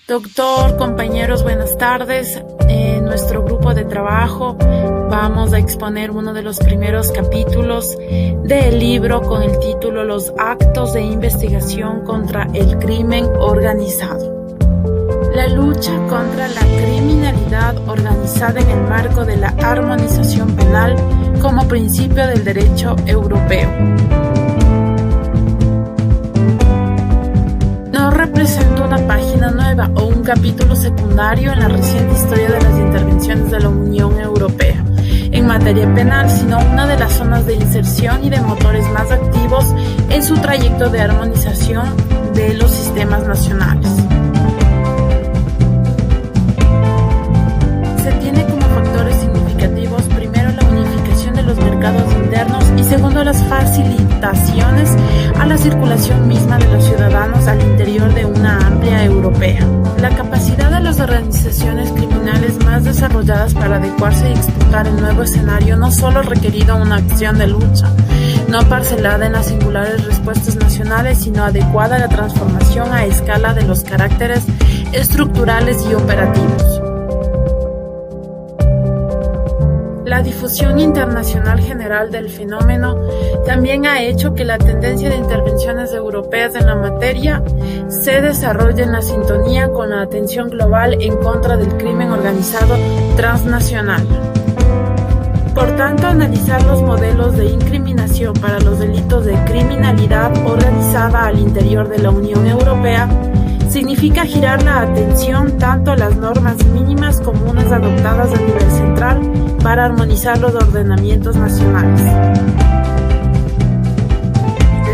Doctor, compañeros, buenas tardes. En nuestro grupo de trabajo vamos a exponer uno de los primeros capítulos del libro con el título Los actos de investigación contra el crimen organizado. La lucha contra la criminalidad organizada en el marco de la armonización penal como principio del derecho europeo. No representa una página nueva o un capítulo secundario en la reciente historia de las intervenciones de la Unión Europea en materia penal, sino una de las zonas de inserción y de motores más activos en su trayecto de armonización de los sistemas nacionales. Se tiene como factores significativos, primero, la unificación de los mercados internos y segundo, las facilitaciones a la circulación misma de los ciudadanos al interior de una amplia europea. La capacidad de las organizaciones criminales más desarrolladas para adecuarse y explotar el nuevo escenario no solo ha requerido una acción de lucha, no parcelada en las singulares respuestas nacionales, sino adecuada a la transformación a escala de los caracteres estructurales y operativos. La difusión internacional general del fenómeno también ha hecho que la tendencia de intervenciones europeas en la materia se desarrolle en la sintonía con la atención global en contra del crimen organizado transnacional. Por tanto, analizar los modelos de incriminación para los delitos de criminalidad organizada al interior de la Unión Europea significa girar la atención tanto a las normas mínimas comunes adoptadas a nivel central para armonizar los ordenamientos nacionales.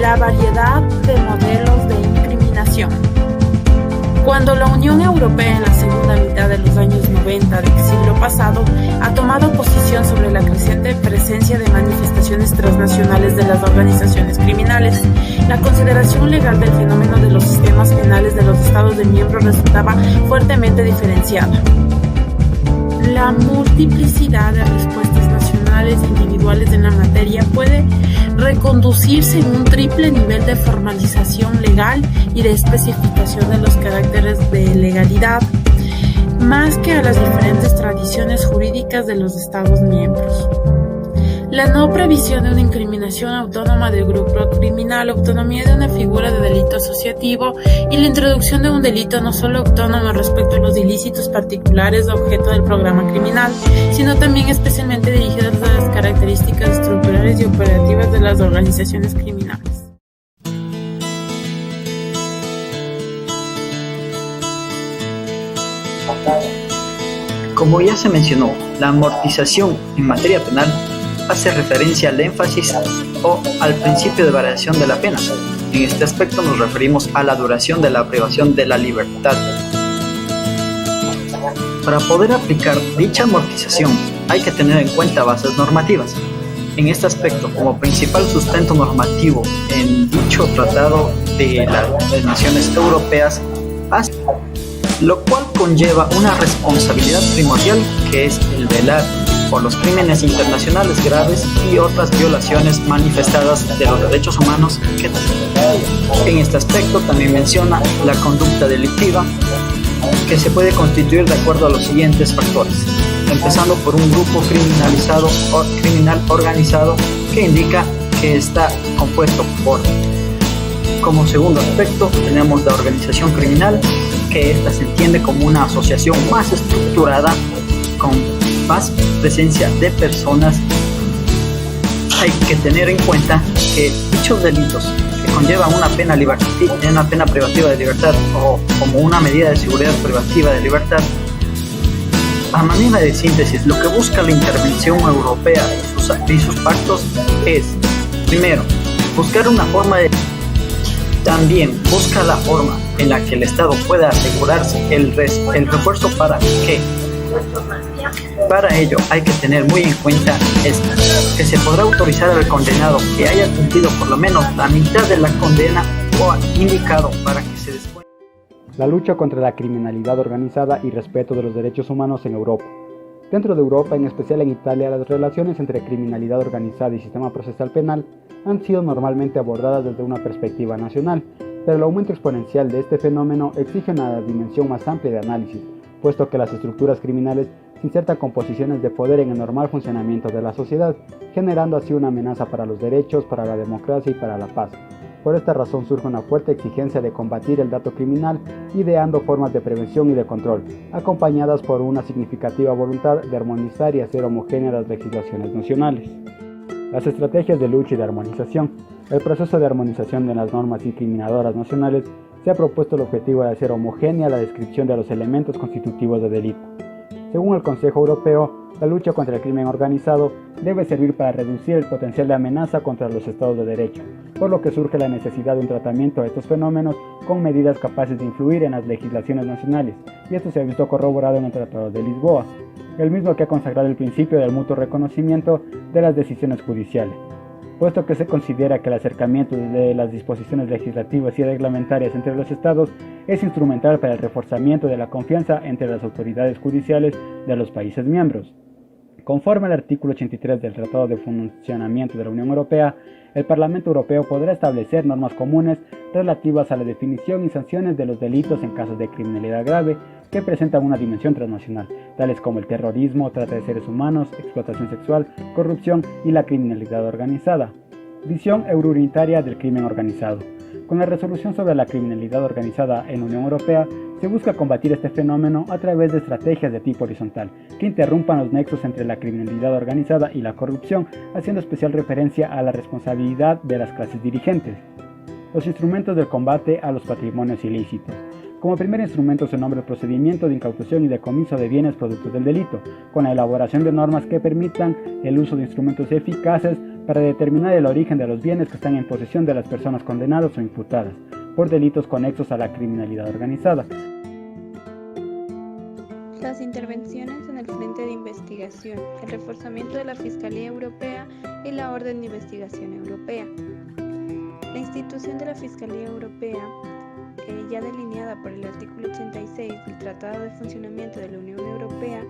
La variedad de modelos de incriminación. Cuando la Unión Europea en la segunda mitad de los años 90 del siglo pasado ha tomado posición sobre la creciente presencia de manifestaciones transnacionales de las organizaciones criminales, la consideración legal del fenómeno de los sistemas penales de los Estados de miembros resultaba fuertemente diferenciada. La multiplicidad de respuestas nacionales e individuales en la materia puede reconducirse en un triple nivel de formalización legal y de especificación de los caracteres de legalidad, más que a las diferentes tradiciones jurídicas de los Estados miembros. La no previsión de una incriminación autónoma del grupo criminal, autonomía de una figura de delito asociativo y la introducción de un delito no solo autónomo respecto a los ilícitos particulares objeto del programa criminal, sino también especialmente dirigidas a las características estructurales y operativas de las organizaciones criminales. Como ya se mencionó, la amortización en materia penal hace referencia al énfasis o al principio de variación de la pena. En este aspecto nos referimos a la duración de la privación de la libertad. Para poder aplicar dicha amortización hay que tener en cuenta bases normativas. En este aspecto, como principal sustento normativo en dicho tratado de las naciones europeas, lo cual conlleva una responsabilidad primordial que es el velar por los crímenes internacionales graves y otras violaciones manifestadas de los derechos humanos. En este aspecto también menciona la conducta delictiva, que se puede constituir de acuerdo a los siguientes factores, empezando por un grupo criminalizado o criminal organizado, que indica que está compuesto por, como segundo aspecto, tenemos la organización criminal, que esta se entiende como una asociación más estructurada con más presencia de personas. Hay que tener en cuenta que dichos delitos que conllevan una pena privativa de libertad o como una medida de seguridad privativa de libertad, a manera de síntesis, lo que busca la intervención europea y sus pactos es, primero, buscar una forma de... También busca la forma en la que el Estado pueda asegurarse el refuerzo para que... Para ello hay que tener muy en cuenta que se podrá autorizar al condenado que haya cumplido por lo menos la mitad de la condena o indicado para que se descuente. La lucha contra la criminalidad organizada y respeto de los derechos humanos en Europa. Dentro de Europa, en especial en Italia, las relaciones entre criminalidad organizada y sistema procesal penal han sido normalmente abordadas desde una perspectiva nacional, pero el aumento exponencial de este fenómeno exige una dimensión más amplia de análisis, puesto que las estructuras criminales se insertan con posiciones de poder en el normal funcionamiento de la sociedad, generando así una amenaza para los derechos, para la democracia y para la paz. Por esta razón surge una fuerte exigencia de combatir el dato criminal, ideando formas de prevención y de control, acompañadas por una significativa voluntad de armonizar y hacer homogéneas las legislaciones nacionales. Las estrategias de lucha y de armonización. El proceso de armonización de las normas incriminadoras nacionales se ha propuesto el objetivo de hacer homogénea la descripción de los elementos constitutivos de delito. Según el Consejo Europeo, la lucha contra el crimen organizado debe servir para reducir el potencial de amenaza contra los estados de derecho, por lo que surge la necesidad de un tratamiento de estos fenómenos con medidas capaces de influir en las legislaciones nacionales, y esto se ha visto corroborado en el Tratado de Lisboa, el mismo que ha consagrado el principio del mutuo reconocimiento de las decisiones judiciales, puesto que se considera que el acercamiento de las disposiciones legislativas y reglamentarias entre los estados es instrumental para el reforzamiento de la confianza entre las autoridades judiciales de los países miembros. Conforme al artículo 83 del Tratado de Funcionamiento de la Unión Europea, el Parlamento Europeo podrá establecer normas comunes relativas a la definición y sanciones de los delitos en casos de criminalidad grave que presentan una dimensión transnacional, tales como el terrorismo, trata de seres humanos, explotación sexual, corrupción y la criminalidad organizada. Visión eurounitaria del crimen organizado. Con la resolución sobre la criminalidad organizada en la Unión Europea, se busca combatir este fenómeno a través de estrategias de tipo horizontal, que interrumpan los nexos entre la criminalidad organizada y la corrupción, haciendo especial referencia a la responsabilidad de las clases dirigentes. Los instrumentos del combate a los patrimonios ilícitos. Como primer instrumento se nombra el procedimiento de incautación y decomiso de bienes productos del delito, con la elaboración de normas que permitan el uso de instrumentos eficaces para determinar el origen de los bienes que están en posesión de las personas condenadas o imputadas por delitos conexos a la criminalidad organizada. Las intervenciones en el frente de investigación, el reforzamiento de la Fiscalía Europea y la Orden de Investigación Europea. La institución de la Fiscalía Europea, ya delineada por el artículo 86 del Tratado de Funcionamiento de la Unión Europea,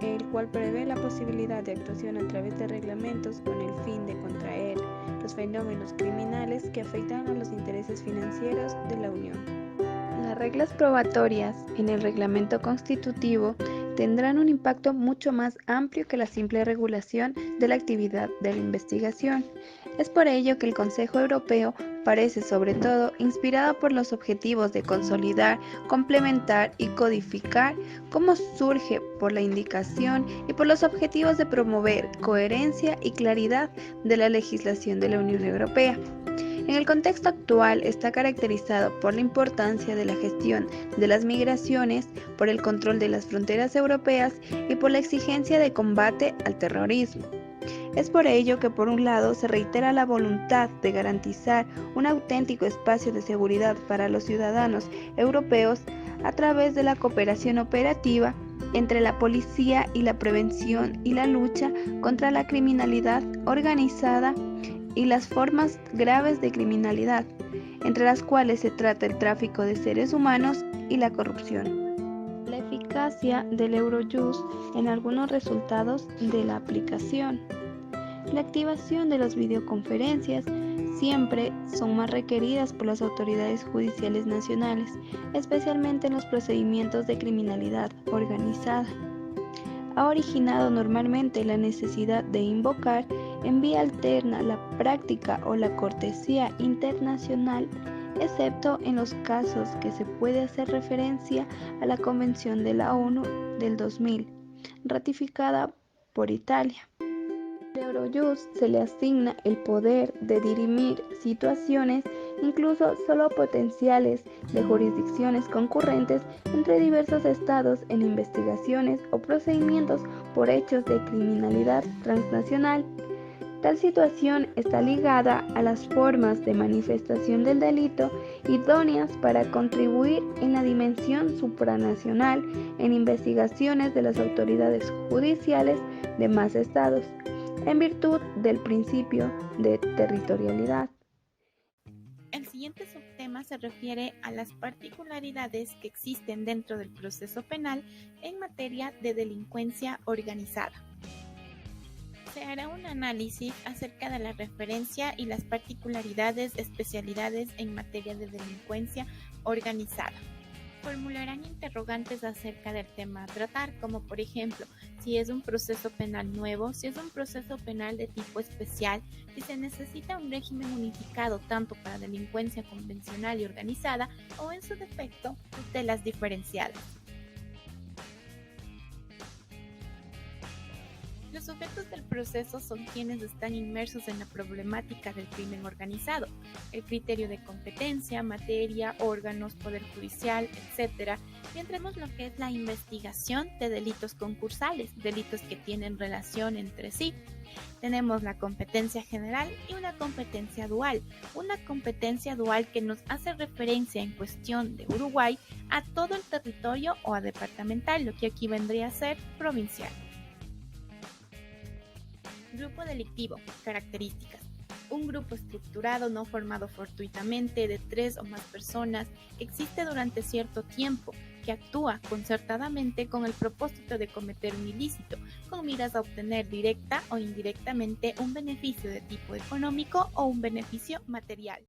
el cual prevé la posibilidad de actuación a través de reglamentos con el fin de contraer los fenómenos criminales que afectan a los intereses financieros de la Unión. Las reglas probatorias en el reglamento constitutivo tendrán un impacto mucho más amplio que la simple regulación de la actividad de la investigación. Es por ello que el Consejo Europeo parece sobre todo inspirado por los objetivos de consolidar, complementar y codificar, como surge por la indicación y por los objetivos de promover coherencia y claridad de la legislación de la Unión Europea. En el contexto actual está caracterizado por la importancia de la gestión de las migraciones, por el control de las fronteras europeas y por la exigencia de combate al terrorismo. Es por ello que por un lado se reitera la voluntad de garantizar un auténtico espacio de seguridad para los ciudadanos europeos a través de la cooperación operativa entre la policía y la prevención y la lucha contra la criminalidad organizada y las formas graves de criminalidad, entre las cuales se trata el tráfico de seres humanos y la corrupción. La eficacia del Eurojust en algunos resultados de la aplicación. La activación de las videoconferencias siempre son más requeridas por las autoridades judiciales nacionales, especialmente en los procedimientos de criminalidad organizada. Ha originado normalmente la necesidad de invocar en vía alterna la práctica o la cortesía internacional, excepto en los casos que se puede hacer referencia a la Convención de la ONU del 2000, ratificada por Italia. Al Eurojust se le asigna el poder de dirimir situaciones, incluso solo potenciales, de jurisdicciones concurrentes entre diversos estados en investigaciones o procedimientos por hechos de criminalidad transnacional. Tal situación está ligada a las formas de manifestación del delito idóneas para contribuir en la dimensión supranacional en investigaciones de las autoridades judiciales de más estados, en virtud del principio de territorialidad. El siguiente subtema se refiere a las particularidades que existen dentro del proceso penal en materia de delincuencia organizada. se hará un análisis acerca de la referencia y las particularidades, especialidades en materia de delincuencia organizada. Formularán interrogantes acerca del tema a tratar, como por ejemplo, si es un proceso penal nuevo, si es un proceso penal de tipo especial, si se necesita un régimen unificado tanto para delincuencia convencional y organizada o en su defecto tutelas diferenciadas. Los sujetos del proceso son quienes están inmersos en la problemática del crimen organizado, el criterio de competencia, materia, órganos, poder judicial, etc. Mientras vemos lo que es la investigación de delitos concursales, delitos que tienen relación entre sí. Tenemos la competencia general y una competencia dual que nos hace referencia en cuestión de Uruguay a todo el territorio o a departamental, lo que aquí vendría a ser provincial. Grupo delictivo. Características. Un grupo estructurado no formado fortuitamente de 3 o más personas existe durante cierto tiempo, que actúa concertadamente con el propósito de cometer un ilícito, con miras a obtener directa o indirectamente un beneficio de tipo económico o un beneficio material.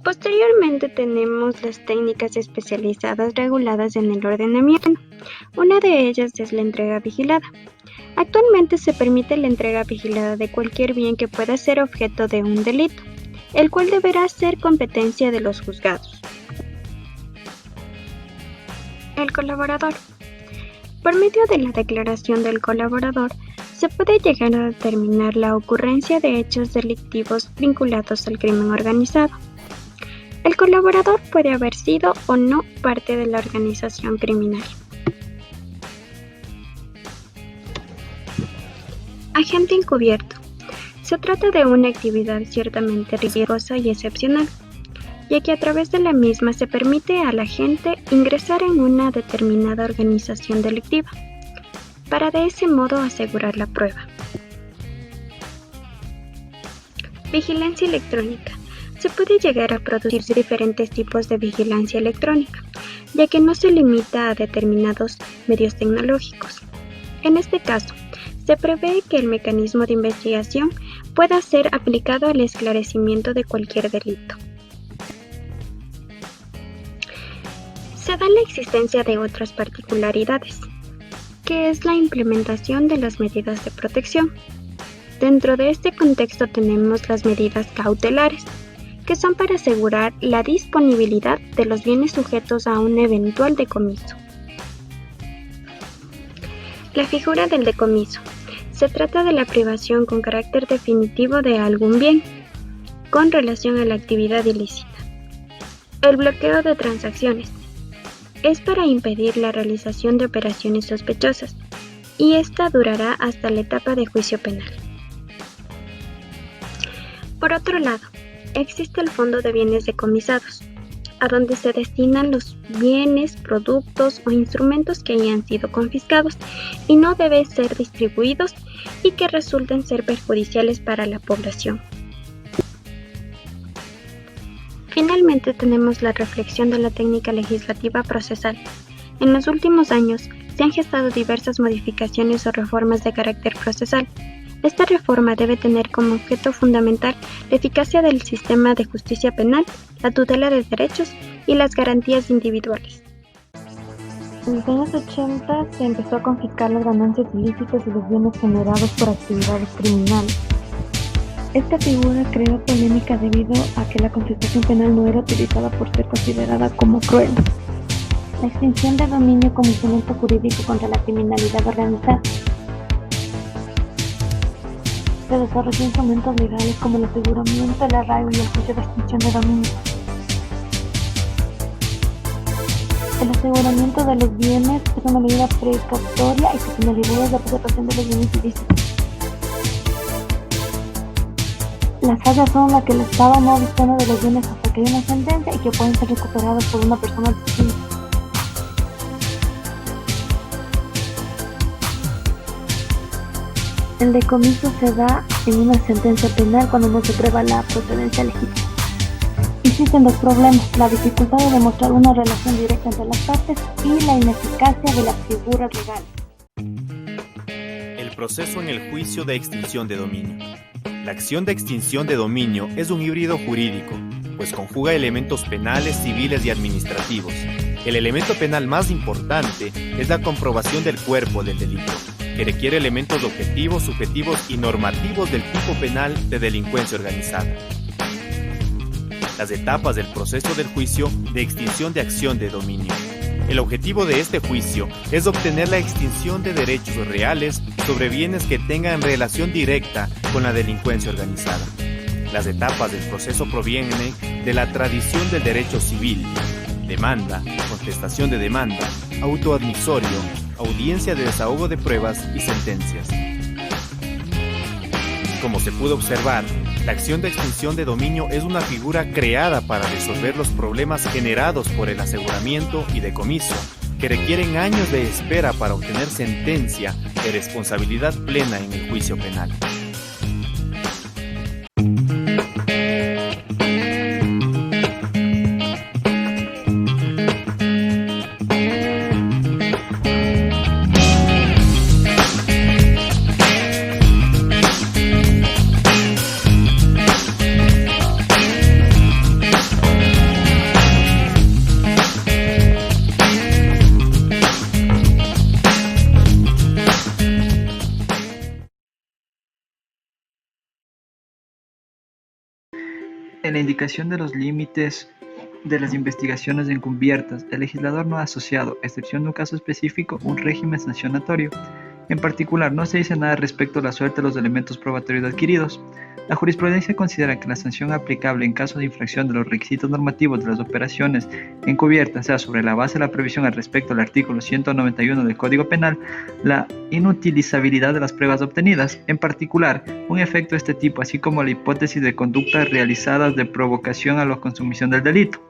Posteriormente tenemos las técnicas especializadas reguladas en el ordenamiento. Una de ellas es la entrega vigilada. Actualmente se permite la entrega vigilada de cualquier bien que pueda ser objeto de un delito, el cual deberá ser competencia de los juzgados. El colaborador. Por medio de la declaración del colaborador, se puede llegar a determinar la ocurrencia de hechos delictivos vinculados al crimen organizado. El colaborador puede haber sido o no parte de la organización criminal. Agente encubierto. Se trata de una actividad ciertamente riesgosa y excepcional, ya que a través de la misma se permite al agente ingresar en una determinada organización delictiva, para de ese modo asegurar la prueba. Vigilancia electrónica. Se puede llegar a producir diferentes tipos de vigilancia electrónica, ya que no se limita a determinados medios tecnológicos. En este caso, se prevé que el mecanismo de investigación pueda ser aplicado al esclarecimiento de cualquier delito. Se da la existencia de otras particularidades, que es la implementación de las medidas de protección. Dentro de este contexto tenemos las medidas cautelares, que son para asegurar la disponibilidad de los bienes sujetos a un eventual decomiso. La figura del decomiso. Se trata de la privación con carácter definitivo de algún bien, con relación a la actividad ilícita. El bloqueo de transacciones. Es para impedir la realización de operaciones sospechosas, y esta durará hasta la etapa de juicio penal. Por otro lado, existe el Fondo de Bienes Decomisados, a donde se destinan los bienes, productos o instrumentos que hayan sido confiscados y no deben ser distribuidos y que resulten ser perjudiciales para la población. Finalmente tenemos la reflexión de la técnica legislativa procesal. En los últimos años se han gestado diversas modificaciones o reformas de carácter procesal. Esta reforma debe tener como objeto fundamental la eficacia del sistema de justicia penal, la tutela de derechos y las garantías individuales. En los años 80 se empezó a confiscar las ganancias ilícitas y los bienes generados por actividades criminales. Esta figura creó polémica debido a que la confiscación penal no era utilizada por ser considerada como cruel. La extinción de dominio como instrumento jurídico contra la criminalidad organizada. Se desarrolló instrumentos legales como el aseguramiento, el arraigo y el juicio de extinción de dominio. El aseguramiento de los bienes es una medida precautoria y su finalidad es la preservación de los bienes ilícitos. Las fallas son las que el Estado no dispone de los bienes hasta que hay una sentencia y que pueden ser recuperados por una persona distinta. El decomiso se da en una sentencia penal cuando no se prueba la procedencia legítima. Existen dos problemas: la dificultad de demostrar una relación directa entre las partes y la ineficacia de las figuras legales. El proceso en el juicio de extinción de dominio. La acción de extinción de dominio es un híbrido jurídico, pues conjuga elementos penales, civiles y administrativos. El elemento penal más importante es la comprobación del cuerpo del delito, que requiere elementos objetivos, subjetivos y normativos del tipo penal de delincuencia organizada. Las etapas del proceso del juicio de extinción de acción de dominio. El objetivo de este juicio es obtener la extinción de derechos reales sobre bienes que tengan relación directa con la delincuencia organizada. Las etapas del proceso provienen de la tradición del derecho civil: demanda, contestación de demanda, auto admisorio, audiencia de desahogo de pruebas y sentencias. Como se pudo observar, la acción de extinción de dominio es una figura creada para resolver los problemas generados por el aseguramiento y decomiso, que requieren años de espera para obtener sentencia de responsabilidad plena en el juicio penal. En la indicación de los límites de las investigaciones encubiertas, el legislador no ha asociado, a excepción de un caso específico, un régimen sancionatorio. En particular, no se dice nada respecto a la suerte de los elementos probatorios adquiridos. La jurisprudencia considera que la sanción aplicable en caso de infracción de los requisitos normativos de las operaciones encubiertas, sea sobre la base de la previsión al respecto del artículo 191 del Código Penal, la inutilizabilidad de las pruebas obtenidas, en particular, un efecto de este tipo, así como la hipótesis de conductas realizadas de provocación a la consumación del delito.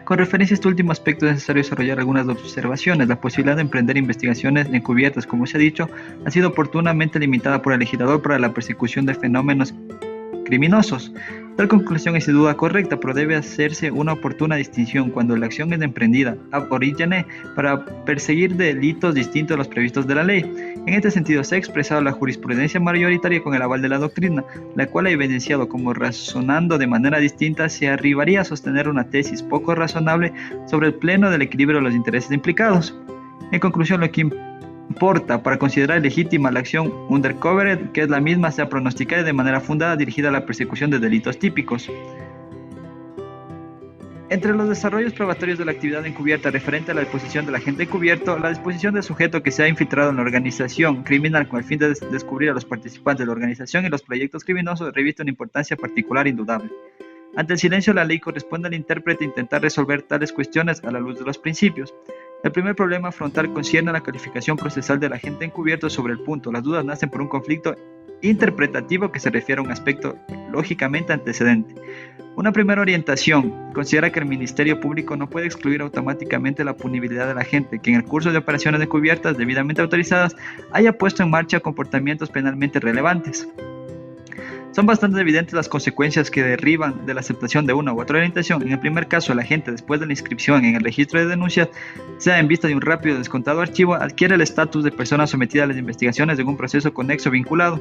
Con referencia a este último aspecto es necesario desarrollar algunas observaciones. La posibilidad de emprender investigaciones encubiertas, como se ha dicho, ha sido oportunamente limitada por el legislador para la persecución de fenómenos criminosos. Tal conclusión es sin duda correcta, pero debe hacerse una oportuna distinción cuando la acción es emprendida ab origine para perseguir delitos distintos a los previstos de la ley. En este sentido, se ha expresado la jurisprudencia mayoritaria con el aval de la doctrina, la cual ha evidenciado como razonando de manera distinta se arribaría a sostener una tesis poco razonable sobre el pleno del equilibrio de los intereses implicados. En conclusión, lo que importa para considerar legítima la acción undercover, que es la misma sea pronosticada de manera fundada dirigida a la persecución de delitos típicos. Entre los desarrollos probatorios de la actividad encubierta referente a la disposición del agente encubierto, la disposición del sujeto que se ha infiltrado en la organización criminal con el fin de descubrir a los participantes de la organización y los proyectos criminosos reviste una importancia particular indudable. Ante el silencio de la ley corresponde al intérprete intentar resolver tales cuestiones a la luz de los principios. El primer problema frontal concierne a la calificación procesal del agente encubierto sobre el punto. Las dudas nacen por un conflicto interpretativo que se refiere a un aspecto lógicamente antecedente. Una primera orientación considera que el Ministerio Público no puede excluir automáticamente la punibilidad del agente que en el curso de operaciones encubiertas debidamente autorizadas haya puesto en marcha comportamientos penalmente relevantes. Son bastante evidentes las consecuencias que derivan de la aceptación de una u otra orientación. En el primer caso, el agente, después de la inscripción en el registro de denuncias, sea en vista de un rápido y descontado archivo, adquiere el estatus de persona sometida a las investigaciones de un proceso conexo vinculado.